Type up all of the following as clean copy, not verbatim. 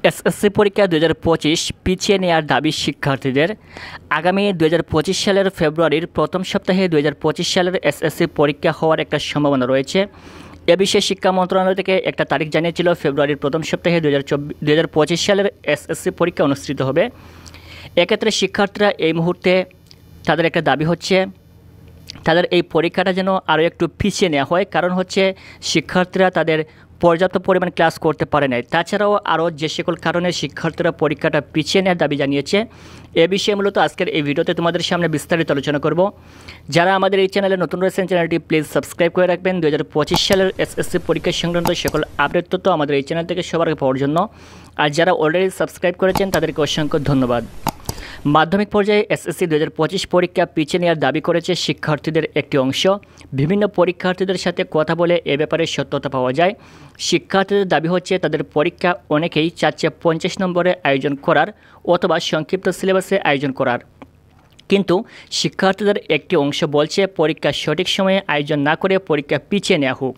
SSC পরীক্ষা 2025 পিছিয়ে নেওয়ার দাবি শিক্ষার্থীদের। আগামী 2025 সালের ফেব্রুয়ারির প্রথম সপ্তাহে 2025 সালের এসএসসি পরীক্ষা হওয়ার একটা সম্ভাবনা রয়েছে। এ বিষয়ে শিক্ষা মন্ত্রণালয় থেকে একটা তারিখ জানিয়েছিল, ফেব্রুয়ারির প্রথম সপ্তাহে 2025 সালের এসএসসি পরীক্ষা অনুষ্ঠিত হবে। এক্ষেত্রে শিক্ষার্থীরা এই মুহূর্তে তাদের একটা দাবি হচ্ছে তাদের এই পরীক্ষাটা যেন আরও একটু পিছিয়ে নেওয়া হয়। কারণ হচ্ছে শিক্ষার্থীরা তাদের পর্যাপ্ত পরিমাণ ক্লাস করতে পারে নাই। তাছাড়াও আরও যে সকল কারণে শিক্ষার্থীরা পরীক্ষাটা পিছিয়ে নেওয়ার দাবি জানিয়েছে, এ বিষয়ে মূলত আজকের এই ভিডিওতে তোমাদের সামনে বিস্তারিত আলোচনা করব। যারা আমাদের এই চ্যানেলে নতুন রয়েছেন, চ্যানেলটি প্লিজ সাবস্ক্রাইব করে রাখবেন। 2025 সালের এসএসসি পরীক্ষা সংক্রান্ত সকল আপডেট তথ্য আমাদের এই চ্যানেল থেকে সবার আগে পাওয়ার জন্য। আর যারা অলরেডি সাবস্ক্রাইব করেছেন তাদেরকে অসংখ্য ধন্যবাদ। মাধ্যমিক পর্যায়ে এসএসসি 2025 পরীক্ষা পিছিয়ে নেওয়ার দাবি করেছে শিক্ষার্থীদের একটি অংশ। বিভিন্ন পরীক্ষার্থীদের সাথে কথা বলে এ ব্যাপারে সত্যতা পাওয়া যায়। শিক্ষার্থীদের দাবি হচ্ছে তাদের পরীক্ষা অনেকেই চাচ্ছে 50 নম্বরে আয়োজন করার অথবা সংক্ষিপ্ত সিলেবাসে আয়োজন করার। কিন্তু শিক্ষার্থীদের একটি অংশ বলছে পরীক্ষা সঠিক সময়ে আয়োজন না করে পরীক্ষা পিছিয়ে নেওয়া হোক।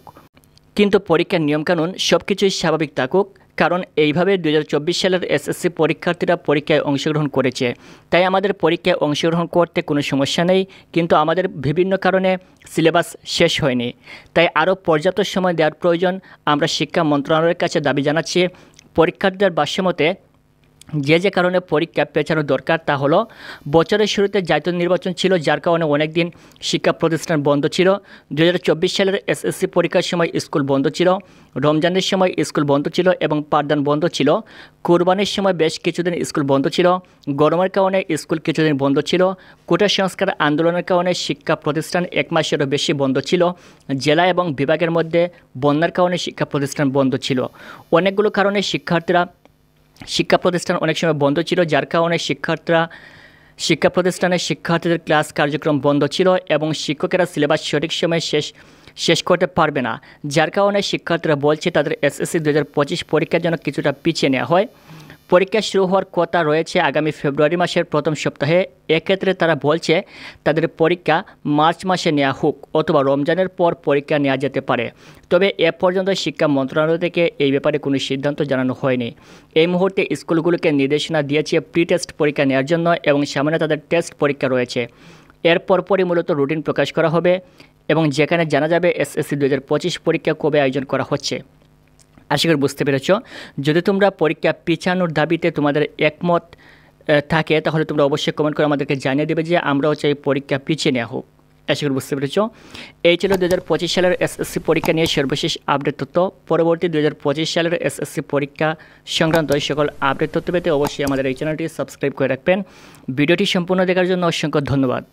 কিন্তু পরীক্ষার নিয়মকানুন সব কিছুই স্বাভাবিক থাকুক, কারণ এইভাবে 2024 সালের এসএসসি পরীক্ষার্থীরা পরীক্ষায় অংশগ্রহণ করেছে। তাই আমাদের পরীক্ষায় অংশগ্রহণ করতে কোনো সমস্যা নেই, কিন্তু আমাদের বিভিন্ন কারণে সিলেবাস শেষ হয়নি। তাই আরও পর্যাপ্ত সময় দেওয়ার প্রয়োজন। আমরা শিক্ষা মন্ত্রণালয়ের কাছে দাবি জানাচ্ছি, পরীক্ষার্থীদের ভাষ্যমতে যে কারণে পরীক্ষা পেছানো দরকার তা হলো বছরের শুরুতে জাতীয় নির্বাচন ছিল, যার কারণে অনেক দিন শিক্ষা প্রতিষ্ঠান বন্ধ ছিল। 2024 সালের এসএসসি পরীক্ষার সময় স্কুল বন্ধ ছিল, রমজানের সময় স্কুল বন্ধ ছিল এবং পাঠদান বন্ধ ছিল। কুরবানির সময় বেশ কিছুদিন স্কুল বন্ধ ছিল। গরমের কারণে স্কুল কিছুদিন বন্ধ ছিল। কোটা সংস্কার আন্দোলনের কারণে শিক্ষা প্রতিষ্ঠান 1 মাসেরও বেশি বন্ধ ছিল। জেলা এবং বিভাগের মধ্যে বন্যার কারণে শিক্ষা প্রতিষ্ঠান বন্ধ ছিল। অনেকগুলো কারণে শিক্ষা প্রতিষ্ঠান অনেক সময় বন্ধ ছিল, যার কারণে শিক্ষা প্রতিষ্ঠানের শিক্ষার্থীদের ক্লাস কার্যক্রম বন্ধ ছিল এবং শিক্ষকেরা সিলেবাস সঠিক সময়ে শেষ করতে পারবে না। যার কারণে শিক্ষার্থীরা বলছে তাদের এসএসসি 2025 পরীক্ষার জন্য কিছুটা পিছিয়ে নেওয়া হয়। পরীক্ষা শুরু হওয়ার কথা রয়েছে আগামী ফেব্রুয়ারি মাসের প্রথম সপ্তাহে। এক্ষেত্রে তারা বলছে তাদের পরীক্ষা মার্চ মাসে নেওয়া হোক অথবা রমজানের পর পরীক্ষা নেওয়া যেতে পারে। তবে এ পর্যন্ত শিক্ষা মন্ত্রণালয় থেকে এই ব্যাপারে কোনো সিদ্ধান্ত জানানো হয়নি। এই মুহূর্তে স্কুলগুলোকে নির্দেশনা দিয়েছে প্রি টেস্ট পরীক্ষা নেওয়ার জন্য এবং সামনে তাদের টেস্ট পরীক্ষা রয়েছে। এর পরপরই মূলত রুটিন প্রকাশ করা হবে এবং যেখানে জানা যাবে এসএসসি 2025 পরীক্ষা কবে আয়োজন করা হচ্ছে। আশা করি বুঝতে পেরেছ। যদি তোমরা পরীক্ষা পিছানোর দাবিতে তোমাদের একমত থাকে, তাহলে তোমরা অবশ্যই কমেন্ট করে আমাদেরকে জানিয়ে দেবে যে আমরাও চাই পরীক্ষা পিছিয়ে নেওয়া হোক। আশা করি বুঝতে পেরেছ। এই ছিল 2025 সালের এসএসসি পরীক্ষা নিয়ে সর্বশেষ আপডেট তথ্য। পরবর্তী 2025 সালের এসএসসি পরীক্ষা সংক্রান্ত সকল আপডেট তথ্য পেতে অবশ্যই আমাদের এই চ্যানেলটি সাবস্ক্রাইব করে রাখবেন। ভিডিওটি সম্পূর্ণ দেখার জন্য অসংখ্য ধন্যবাদ।